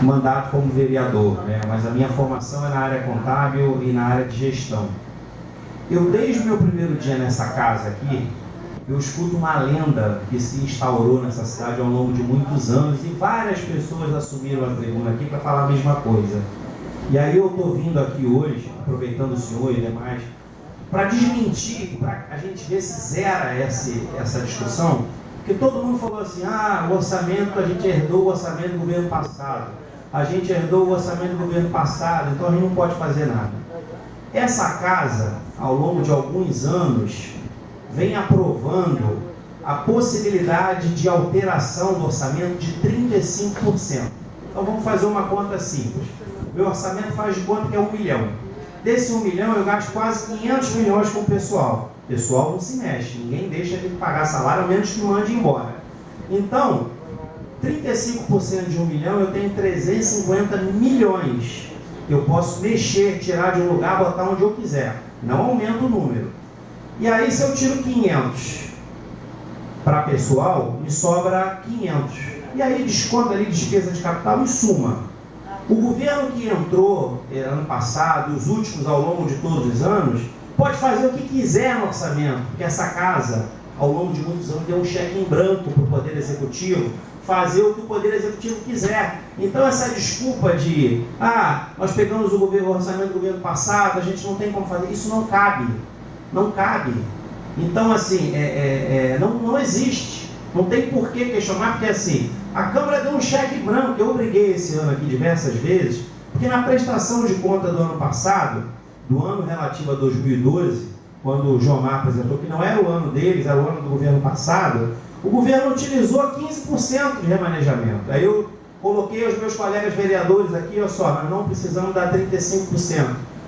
mandato como vereador, né? Mas a minha formação é na área contábil e na área de gestão. Eu, desde o meu primeiro dia nessa casa aqui, eu escuto uma lenda que se instaurou nessa cidade ao longo de muitos anos e várias pessoas assumiram a tribuna aqui para falar a mesma coisa. E aí eu estou vindo aqui hoje, aproveitando o senhor e demais, para desmentir, para a gente ver se zera essa discussão, porque todo mundo falou assim, o orçamento, a gente herdou o orçamento do governo passado, a gente herdou o orçamento do governo passado, então a gente não pode fazer nada. Essa casa, ao longo de alguns anos, vem aprovando a possibilidade de alteração do orçamento de 35%. Então vamos fazer uma conta simples. Meu orçamento faz de conta que é 1 milhão. Desse 1 milhão eu gasto quase 500 milhões com o pessoal. O pessoal não se mexe, ninguém deixa de pagar salário, a menos que mande embora. Então, 35% de 1 milhão eu tenho 350 milhões. Eu posso mexer, tirar de um lugar, botar onde eu quiser. Não aumenta o número. E aí, se eu tiro 500 para pessoal, me sobra 500. E aí, desconto ali despesa de capital e suma. O governo que entrou ano passado, os últimos ao longo de todos os anos, pode fazer o que quiser no orçamento, porque essa casa, ao longo de muitos anos, deu um cheque em branco para o Poder Executivo, fazer o que o Poder Executivo quiser. Então essa desculpa de, nós pegamos o orçamento do governo passado, a gente não tem como fazer, isso não cabe. Não cabe. Então, assim, não existe. Não tem por que questionar, porque assim, a Câmara deu um cheque branco, eu briguei esse ano aqui diversas vezes, porque na prestação de conta do ano passado, do ano relativo a 2012, quando o Jomar apresentou que não era o ano deles, era o ano do governo passado, o governo utilizou 15% de remanejamento. Aí eu coloquei os meus colegas vereadores aqui, olha só, nós não precisamos dar 35%,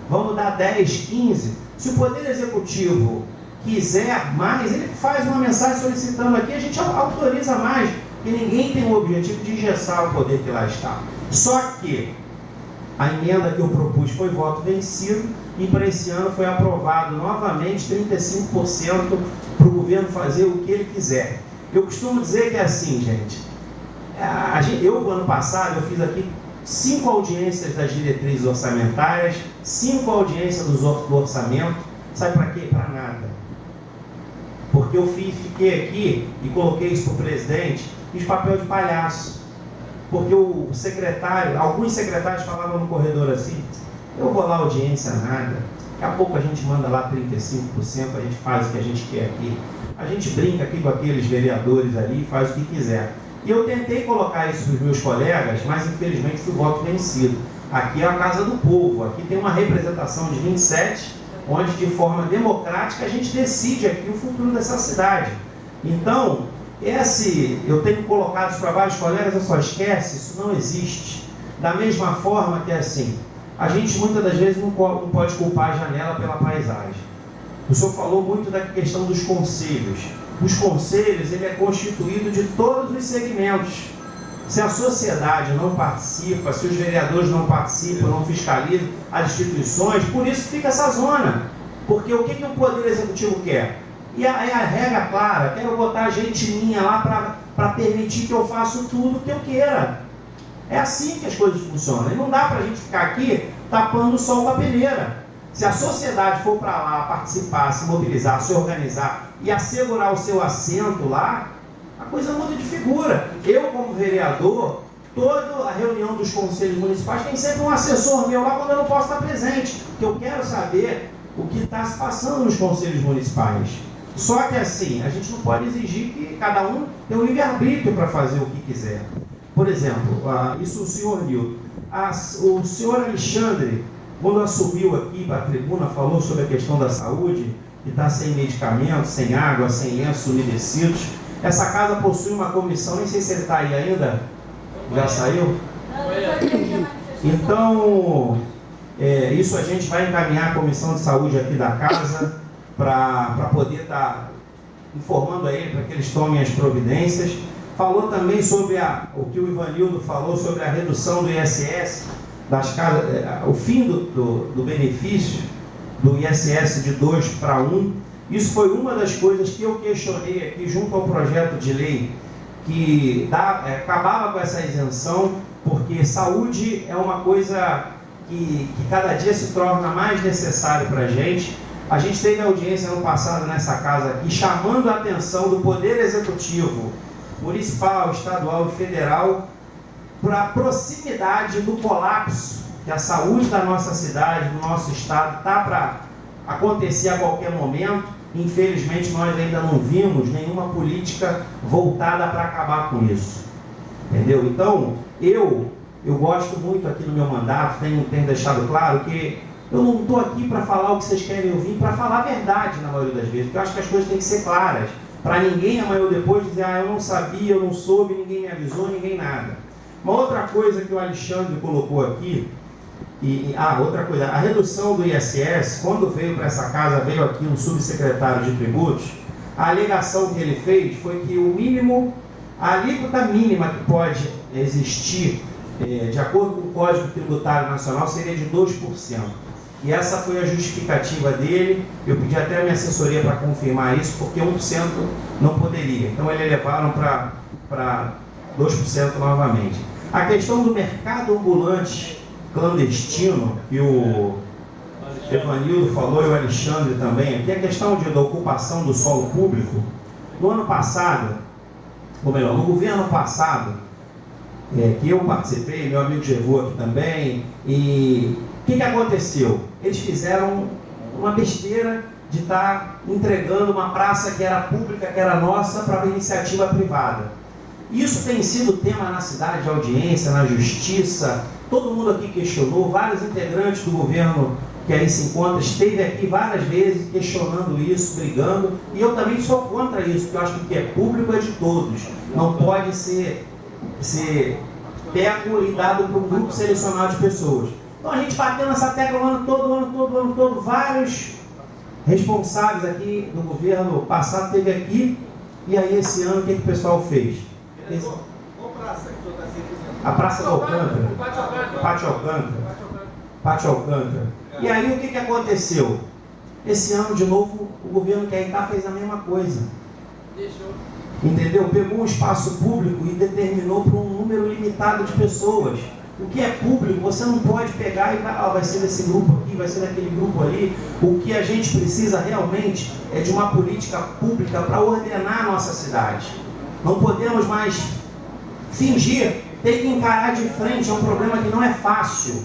vamos dar 10%, 15%. Se o Poder Executivo quiser mais, ele faz uma mensagem solicitando aqui, a gente autoriza mais, e ninguém tem o objetivo de engessar o poder que lá está. Só que a emenda que eu propus foi voto vencido, e para esse ano foi aprovado novamente 35% para o governo fazer o que ele quiser. Eu costumo dizer que é assim, gente. Eu, no ano passado, eu fiz aqui 5 audiências das diretrizes orçamentárias, 5 audiências do orçamento. Sabe para quê? Para nada. Porque eu fiquei aqui e coloquei isso para o presidente, fiz papel de palhaço. Porque o secretário, alguns secretários falavam no corredor assim, eu vou lá audiência nada, daqui a pouco a gente manda lá 35%, a gente faz o que a gente quer aqui. A gente brinca aqui com aqueles vereadores ali, faz o que quiser. E eu tentei colocar isso para os meus colegas, mas infelizmente fui voto vencido. Aqui é a casa do povo, aqui tem uma representação de 27, onde de forma democrática a gente decide aqui o futuro dessa cidade. Então, eu tenho colocado isso para vários colegas, eu só esquece, isso não existe. Da mesma forma que assim, a gente muitas das vezes não pode culpar a janela pela paisagem. O senhor falou muito da questão dos conselhos. Os conselhos, ele é constituído de todos os segmentos. Se a sociedade não participa, se os vereadores não participam, não fiscalizam as instituições, por isso fica essa zona. Porque o que o Poder Executivo quer? E a regra clara, quero botar gente minha lá para permitir que eu faça tudo o que eu queira. É assim que as coisas funcionam. E não dá para a gente ficar aqui tapando o sol com a peneira. Se a sociedade for para lá participar, se mobilizar, se organizar e assegurar o seu assento lá, a coisa muda de figura. Eu, como vereador, toda a reunião dos conselhos municipais tem sempre um assessor meu lá quando eu não posso estar presente, porque eu quero saber o que está se passando nos conselhos municipais. Só que assim, a gente não pode exigir que cada um tenha um livre-arbítrio para fazer o que quiser. Por exemplo, isso o senhor Nilton. O senhor Alexandre, quando assumiu aqui para a tribuna, falou sobre a questão da saúde, que está sem medicamentos, sem água, sem lenços umedecidos. Essa casa possui uma comissão, nem sei se ele está aí ainda. Já saiu? Então, isso a gente vai encaminhar a comissão de saúde aqui da casa para poder estar informando a ele, para que eles tomem as providências. Falou também sobre o que o Ivanildo falou sobre a redução do ISS das casas, o fim do benefício do ISS de 2 para 1. Isso foi uma das coisas que eu questionei aqui junto ao projeto de lei que acabava com essa isenção, porque saúde é uma coisa que cada dia se torna mais necessário para a gente. A gente teve audiência no passado nessa casa aqui, chamando a atenção do Poder Executivo municipal, estadual e federal para a proximidade do colapso que a saúde da nossa cidade, do nosso estado, está para acontecer a qualquer momento. Infelizmente, nós ainda não vimos nenhuma política voltada para acabar com isso. Entendeu? Então, eu gosto muito aqui no meu mandato, tenho deixado claro que eu não estou aqui para falar o que vocês querem ouvir, para falar a verdade na maioria das vezes, porque eu acho que as coisas têm que ser claras, para ninguém amanhã ou depois dizer, eu não sabia, eu não soube, ninguém me avisou, ninguém nada. Uma outra coisa que o Alexandre colocou aqui, outra coisa, a redução do ISS, quando veio para essa casa, veio aqui um subsecretário de tributos, a alegação que ele fez foi que o mínimo, a alíquota mínima que pode existir, de acordo com o Código Tributário Nacional, seria de 2%. E essa foi a justificativa dele. Eu pedi até a minha assessoria para confirmar isso, porque 1% não poderia. Então eles levaram para 2% novamente. A questão do mercado ambulante clandestino, que o Evanildo falou e o Alexandre também, aqui a questão da ocupação do solo público. No ano passado, ou melhor, no governo passado, que eu participei, meu amigo Gevô aqui também, e o que aconteceu? Eles fizeram uma besteira de estar entregando uma praça que era pública, que era nossa, para uma iniciativa privada. Isso tem sido tema na cidade, de audiência, na justiça, todo mundo aqui questionou, vários integrantes do governo que aí se encontra, esteve aqui várias vezes questionando isso, brigando, e eu também sou contra isso, porque eu acho que o que é público é de todos, não pode ser pego e dado para um grupo selecionado de pessoas. Então a gente bateu nessa tecla o ano todo, vários responsáveis aqui do governo passado teve aqui, e aí esse ano o que o pessoal fez? Qual praça que o senhor está citando? A Praça do Alcântara. Pátio Alcântara. E aí o que aconteceu? Esse ano de novo o governo que aí fez a mesma coisa. Entendeu? Pegou um espaço público e determinou para um número limitado de pessoas. O que é público, você não pode pegar e vai ser desse grupo aqui, vai ser daquele grupo ali. O que a gente precisa realmente é de uma política pública para ordenar a nossa cidade. Não podemos mais fingir, tem que encarar de frente, é um problema que não é fácil.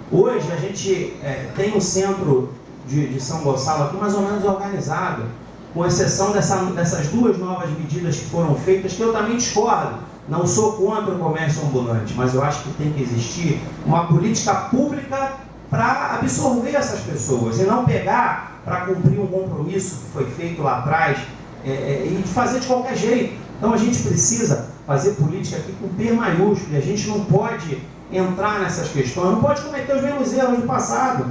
Hoje a gente tem um centro de São Gonçalo aqui mais ou menos organizado, com exceção dessas duas novas medidas que foram feitas, que eu também discordo. Não sou contra o comércio ambulante, mas eu acho que tem que existir uma política pública para absorver essas pessoas e não pegar para cumprir um compromisso que foi feito lá atrás e fazer de qualquer jeito. Então a gente precisa fazer política aqui com P maiúsculo, e a gente não pode entrar nessas questões, não pode cometer os mesmos erros do passado.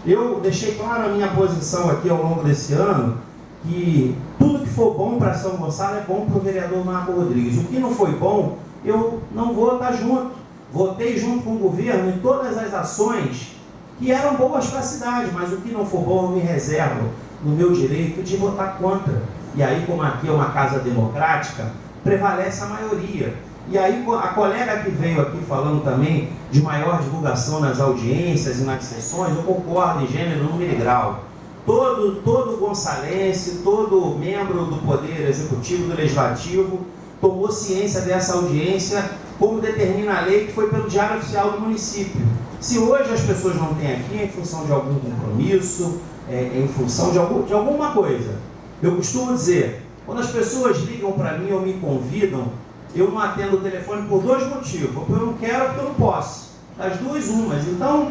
Eu deixei claro a minha posição aqui ao longo desse ano, que tudo que for bom para São Gonçalo é bom para o vereador Marco Rodrigues. O que não foi bom, eu não vou estar junto. Votei junto com o governo em todas as ações que eram boas para a cidade, mas o que não for bom eu me reservo no meu direito de votar contra. E aí, como aqui é uma casa democrática, prevalece a maioria. E aí a colega que veio aqui falando também de maior divulgação nas audiências e nas sessões, eu concordo em gênero, número e grau. Todo gonçalense, todo membro do Poder Executivo, do Legislativo, tomou ciência dessa audiência, como determina a lei que foi pelo Diário Oficial do município. Se hoje as pessoas não têm aqui, é em função de algum compromisso, em função de alguma coisa. Eu costumo dizer, quando as pessoas ligam para mim ou me convidam, eu não atendo o telefone por dois motivos. Ou porque eu não quero ou porque eu não posso. Das duas, umas. Então,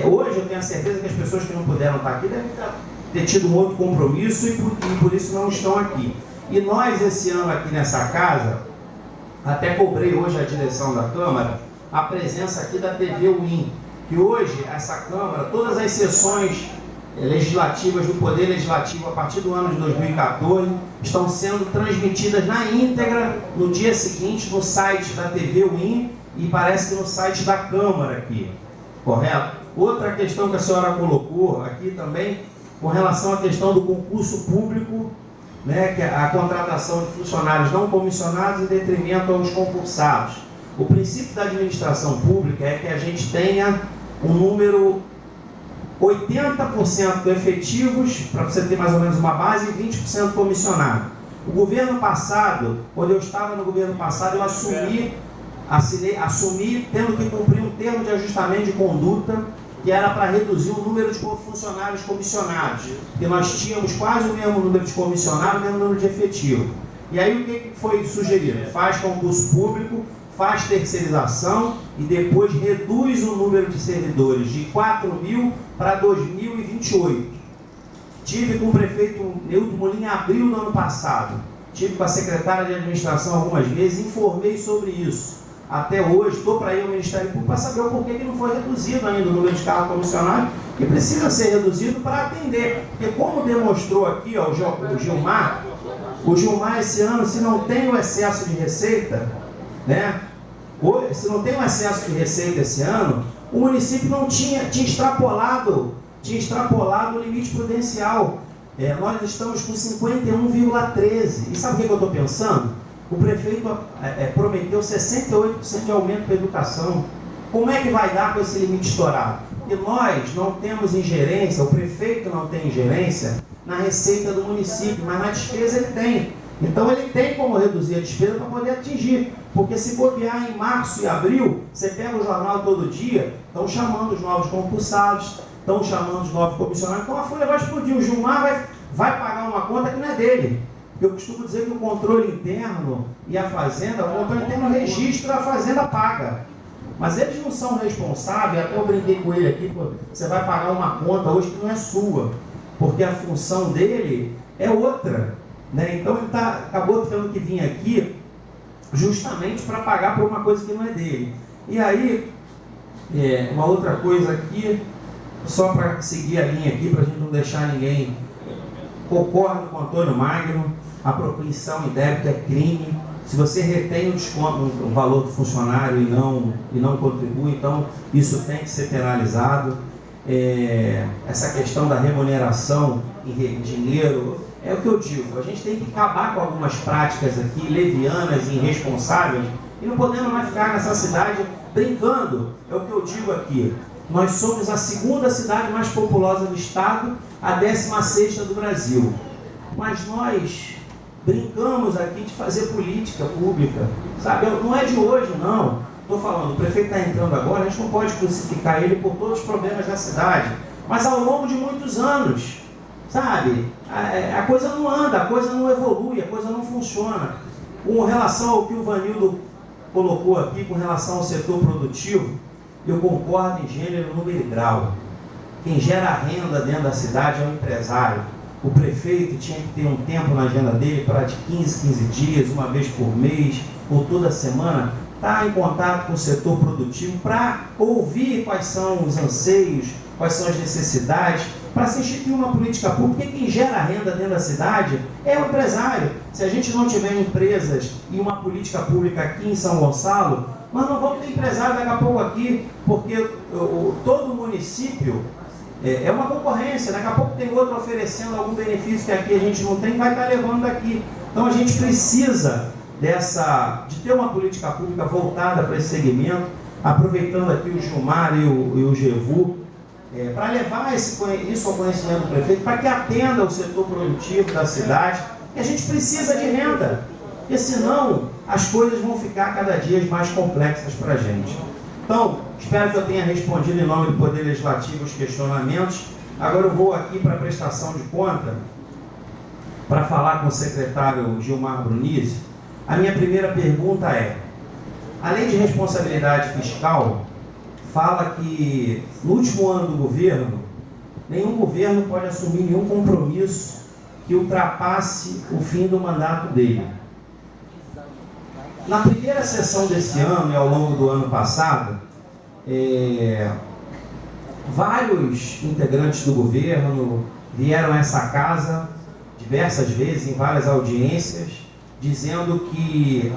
hoje eu tenho a certeza que as pessoas que não puderam estar aqui devem ter tido um outro compromisso e por isso não estão aqui. E nós, esse ano aqui nessa casa, até cobrei hoje a direção da Câmara, a presença aqui da TV Win, que hoje essa Câmara, todas as sessões legislativas do Poder Legislativo a partir do ano de 2014 estão sendo transmitidas na íntegra no dia seguinte no site da TV Win e parece que no site da Câmara aqui, correto? Outra questão que a senhora colocou aqui também, com relação à questão do concurso público, né, que é a contratação de funcionários não comissionados em detrimento aos concursados. O princípio da administração pública é que a gente tenha um número 80% efetivos, para você ter mais ou menos uma base, e 20% comissionado. O governo passado, quando eu estava no governo passado, eu assumi tendo que cumprir um termo de ajustamento de conduta, que era para reduzir o número de funcionários comissionados, porque nós tínhamos quase o mesmo número de comissionados, o mesmo número de efetivo. E aí o que foi sugerido? Faz concurso público, faz terceirização e depois reduz o número de servidores de 4.000 para 2.028. Tive com o prefeito Nilton Molina em abril do ano passado. Tive com a secretária de administração algumas vezes, informei sobre isso. Até hoje, estou para ir ao Ministério Público para saber o porquê que não foi reduzido ainda o número de cargos comissionados, que precisa ser reduzido para atender. Porque como demonstrou aqui ó, o Gilmar esse ano, se não tem o excesso de receita, né? Se não tem um excesso de receita esse ano, o município não tinha extrapolado o limite prudencial. Nós estamos com 51,13. E sabe o que eu estou pensando? O prefeito prometeu 68% de aumento para a educação. Como é que vai dar com esse limite estourado? Porque nós não temos ingerência, o prefeito não tem ingerência na receita do município, mas na despesa ele tem. Então ele tem como reduzir a despesa para poder atingir. Porque se bobear em março e abril, você pega o jornal todo dia, estão chamando os novos concursados, estão chamando os novos comissionados, então a folha vai explodir. O Gilmar vai pagar uma conta que não é dele. Eu costumo dizer que o controle interno e a fazenda, o controle interno registra, a fazenda paga. Mas eles não são responsáveis, até eu brinquei com ele aqui, você vai pagar uma conta hoje que não é sua, porque a função dele é outra. Né? Então ele acabou tendo que vir aqui justamente para pagar por uma coisa que não é dele. E aí, uma outra coisa aqui, só para seguir a linha aqui, para a gente não deixar ninguém. Concordo com o Antônio Magno, a propensão em débito é crime. Se você retém o desconto, o valor do funcionário e não contribui, então isso tem que ser penalizado. Essa questão da remuneração em dinheiro, é o que eu digo, a gente tem que acabar com algumas práticas aqui, levianas e irresponsáveis, e não podemos mais ficar nessa cidade brincando. É o que eu digo aqui, nós somos a segunda cidade mais populosa do estado, a 16ª do Brasil. Mas nós brincamos aqui de fazer política pública, sabe? Não é de hoje, não. Estou falando, o prefeito está entrando agora, a gente não pode crucificar ele por todos os problemas da cidade. Mas ao longo de muitos anos, sabe? A coisa não anda, a coisa não evolui, a coisa não funciona. Com relação ao que o Vanildo colocou aqui, com relação ao setor produtivo, eu concordo em gênero, número e grau. Quem gera renda dentro da cidade é o empresário. O prefeito tinha que ter um tempo na agenda dele para de 15 dias, uma vez por mês, ou toda semana, estar em contato com o setor produtivo para ouvir quais são os anseios, quais são as necessidades, para se instituir uma política pública. Porque quem gera renda dentro da cidade é o empresário. Se a gente não tiver empresas e uma política pública aqui em São Gonçalo, nós não vamos ter empresário daqui a pouco aqui, porque todo município é uma concorrência. Daqui a pouco tem outro oferecendo algum benefício que aqui a gente não tem, vai estar levando daqui. Então a gente precisa de ter uma política pública voltada para esse segmento, aproveitando aqui o Gilmar e o Gevu, para levar isso ao conhecimento do prefeito, para que atenda o setor produtivo da cidade, que a gente precisa de renda, porque senão as coisas vão ficar cada dia mais complexas para a gente. Então, espero que eu tenha respondido em nome do Poder Legislativo os questionamentos. Agora eu vou aqui para a prestação de conta, para falar com o secretário Gilmar Brunizzi. A minha primeira pergunta é, além de responsabilidade fiscal, fala que no último ano do governo, nenhum governo pode assumir nenhum compromisso que ultrapasse o fim do mandato dele. Na primeira sessão desse ano e ao longo do ano passado, vários integrantes do governo vieram a essa casa diversas vezes, em várias audiências, dizendo que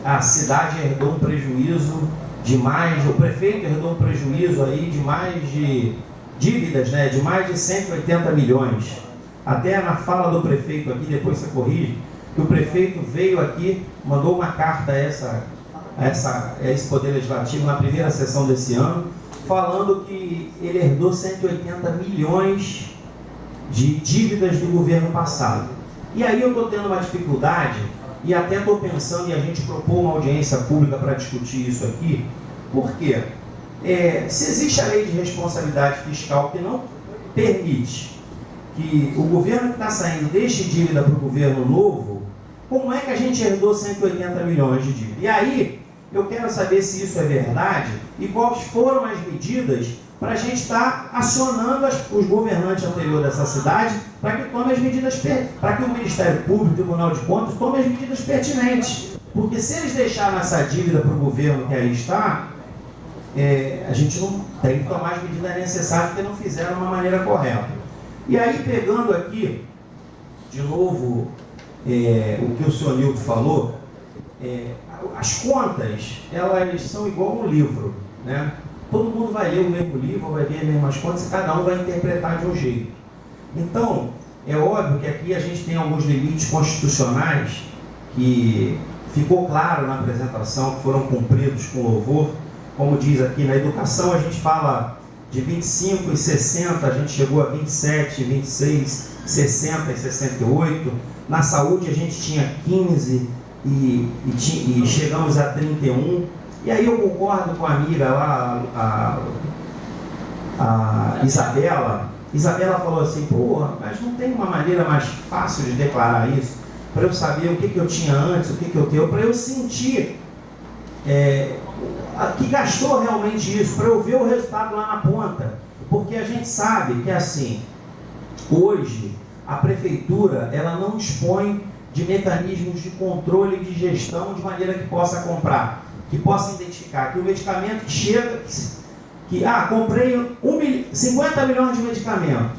a cidade herdou um prejuízo o prefeito herdou um prejuízo aí de mais de dívidas, né, de mais de 180 milhões. Até na fala do prefeito aqui, depois você corrige, que o prefeito veio aqui, mandou uma carta esse Poder Legislativo na primeira sessão desse ano, falando que ele herdou 180 milhões de dívidas do governo passado. E aí eu estou tendo uma dificuldade, e até estou pensando em a gente propor uma audiência pública para discutir isso aqui. Por quê? Se existe a lei de responsabilidade fiscal que não permite que o governo que está saindo deixe dívida para o governo novo, como é que a gente herdou 180 milhões de dívida? E aí, eu quero saber se isso é verdade e quais foram as medidas para a gente estar acionando os governantes anteriores dessa cidade para que tome as medidas, para que o Ministério Público, o Tribunal de Contas, tome as medidas pertinentes. Porque se eles deixaram essa dívida para o governo que aí está, a gente não tem que tomar as medidas necessárias porque não fizeram de uma maneira correta. E aí, pegando aqui, de novo, o que o senhor Nilton falou, as contas, elas são igual um livro, né? Todo mundo vai ler o mesmo livro, vai ver as mesmas contas e cada um vai interpretar de um jeito. Então, é óbvio que aqui a gente tem alguns limites constitucionais que ficou claro na apresentação, que foram cumpridos com louvor. Como diz aqui, na educação a gente fala de 25 e 60, a gente chegou a 27, 26, 60 e 68. Na saúde a gente tinha 15 e chegamos a 31. E aí eu concordo com a amiga lá, a Isabela. Isabela falou assim, pô, mas não tem uma maneira mais fácil de declarar isso? Para eu saber o que eu tinha antes, o que eu tenho, para eu sentir que gastou realmente isso, para eu ver o resultado lá na ponta. Porque a gente sabe que assim, hoje a prefeitura ela não dispõe de mecanismos de controle e de gestão de maneira que possa comprar, que possa identificar que o medicamento que chega, comprei 50 milhões de medicamento.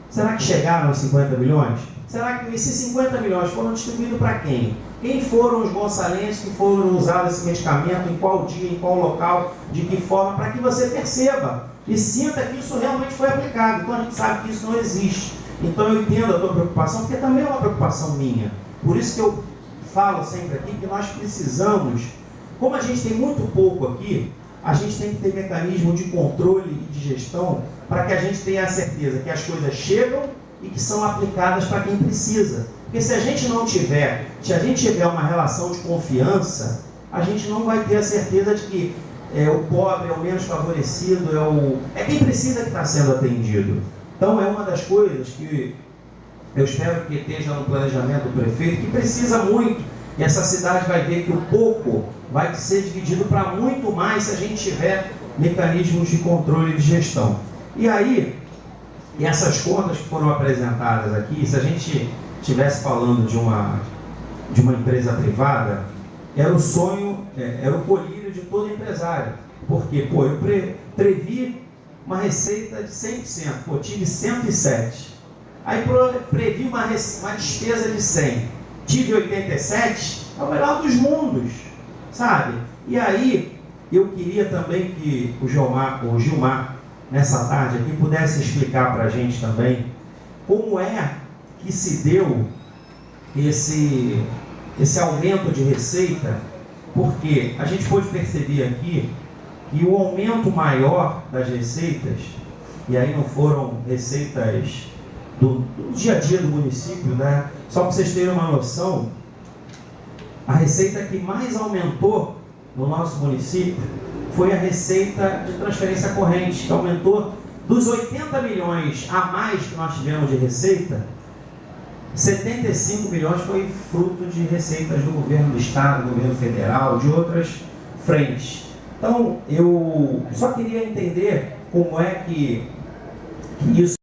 Será que chegaram os 50 milhões? Será que esses 50 milhões foram distribuídos para quem? Quem foram os gonçalenses que foram usar esse medicamento, em qual dia, em qual local, de que forma, para que você perceba e sinta que isso realmente foi aplicado. Então a gente sabe que isso não existe. Então eu entendo a tua preocupação, porque também é uma preocupação minha. Por isso que eu falo sempre aqui que nós precisamos, como a gente tem muito pouco aqui, a gente tem que ter mecanismo de controle e de gestão para que a gente tenha a certeza que as coisas chegam e que são aplicadas para quem precisa. Porque se a gente tiver uma relação de confiança, a gente não vai ter a certeza de que o pobre é o menos favorecido, é quem precisa que está sendo atendido. Então é uma das coisas que eu espero que esteja no planejamento do prefeito, que precisa muito, e essa cidade vai ver que o pouco vai ser dividido para muito mais se a gente tiver mecanismos de controle e de gestão. E aí, essas contas que foram apresentadas aqui, se a gente estivesse falando de uma empresa privada, era o sonho, era o colírio de todo empresário. Porque, eu previ uma receita de 100%, tive 107%. Aí previ uma despesa de 100, tive 87, é o melhor dos mundos, sabe? E aí, eu queria também que o Gilmar, nessa tarde aqui, pudesse explicar para a gente também como é que se deu esse aumento de receita, porque a gente pôde perceber aqui que o aumento maior das receitas, e aí não foram receitas do dia a dia do município, né? Só para vocês terem uma noção, a receita que mais aumentou no nosso município foi a receita de transferência corrente, que aumentou dos 80 milhões a mais que nós tivemos de receita, 75 milhões foi fruto de receitas do governo do estado, do governo federal, de outras frentes. Então, eu só queria entender como é que isso